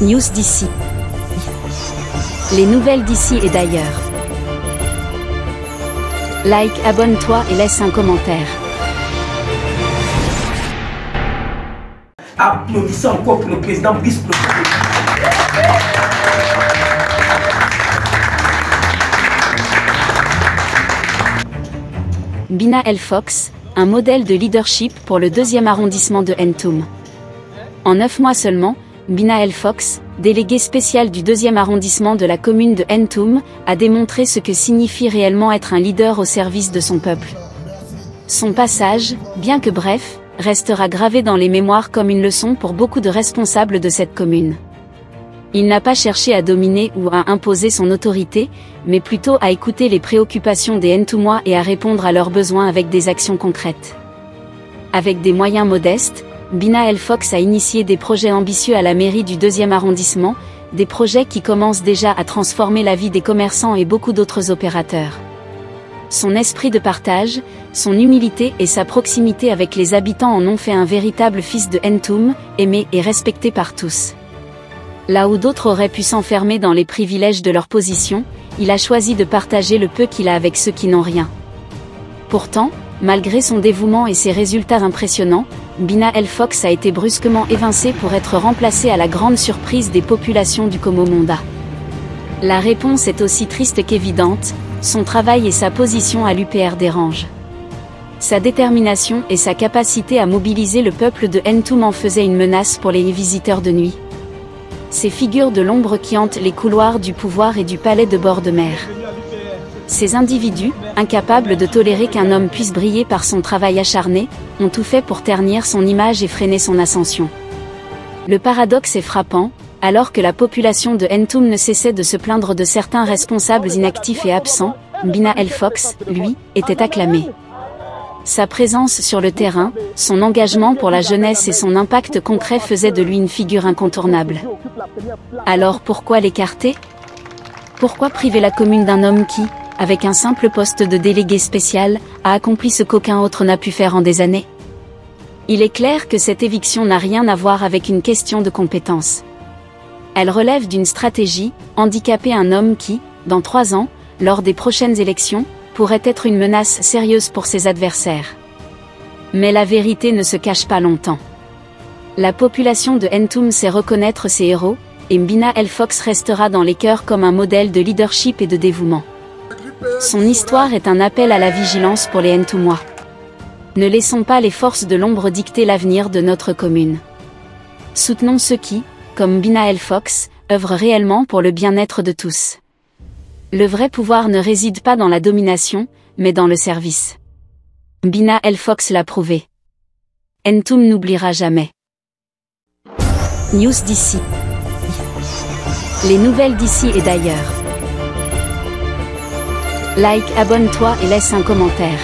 News d'ici. Les nouvelles d'ici et d'ailleurs. Like, abonne-toi et laisse un commentaire. Applaudissez encore pour le président Brice Clotaire. Bina El Fox, un modèle de leadership pour le 2e arrondissement de Ntoum. En 9 mois seulement, Bina El Fox, délégué spécial du 2e arrondissement de la commune de Ntoum, a démontré ce que signifie réellement être un leader au service de son peuple. Son passage, bien que bref, restera gravé dans les mémoires comme une leçon pour beaucoup de responsables de cette commune. Il n'a pas cherché à dominer ou à imposer son autorité, mais plutôt à écouter les préoccupations des Ntoumois et à répondre à leurs besoins avec des actions concrètes. Avec des moyens modestes, Bina El Fox a initié des projets ambitieux à la mairie du 2e arrondissement, des projets qui commencent déjà à transformer la vie des commerçants et beaucoup d'autres opérateurs. Son esprit de partage, son humilité et sa proximité avec les habitants en ont fait un véritable fils de Ntoum, aimé et respecté par tous. Là où d'autres auraient pu s'enfermer dans les privilèges de leur position, il a choisi de partager le peu qu'il a avec ceux qui n'ont rien. Pourtant, malgré son dévouement et ses résultats impressionnants, Bina El Fox a été brusquement évincé pour être remplacé à la grande surprise des populations du Komo-Monda. La réponse est aussi triste qu'évidente, son travail et sa position à l'UPR dérangent. Sa détermination et sa capacité à mobiliser le peuple de Ntoum en faisaient une menace pour les visiteurs de nuit. Ces figures de l'ombre qui hantent les couloirs du pouvoir et du palais de bord de mer. Ces individus, incapables de tolérer qu'un homme puisse briller par son travail acharné, ont tout fait pour ternir son image et freiner son ascension. Le paradoxe est frappant, alors que la population de Ntoum ne cessait de se plaindre de certains responsables inactifs et absents, Bina El Fox, lui, était acclamé. Sa présence sur le terrain, son engagement pour la jeunesse et son impact concret faisaient de lui une figure incontournable. Alors pourquoi l'écarter? Pourquoi priver la commune d'un homme qui, avec un simple poste de délégué spécial, a accompli ce qu'aucun autre n'a pu faire en des années? Il est clair que cette éviction n'a rien à voir avec une question de compétence. Elle relève d'une stratégie, handicaper un homme qui, dans 3 ans, lors des prochaines élections, pourrait être une menace sérieuse pour ses adversaires. Mais la vérité ne se cache pas longtemps. La population de Ntoum sait reconnaître ses héros, et Bina El Fox restera dans les cœurs comme un modèle de leadership et de dévouement. Son histoire est un appel à la vigilance pour les Ntoumois. Ne laissons pas les forces de l'ombre dicter l'avenir de notre commune. Soutenons ceux qui, comme Bina El Fox, œuvrent réellement pour le bien-être de tous. Le vrai pouvoir ne réside pas dans la domination, mais dans le service. Bina El Fox l'a prouvé. Ntoum n'oubliera jamais. News d'ici. Les nouvelles d'ici et d'ailleurs. Like, abonne-toi et laisse un commentaire.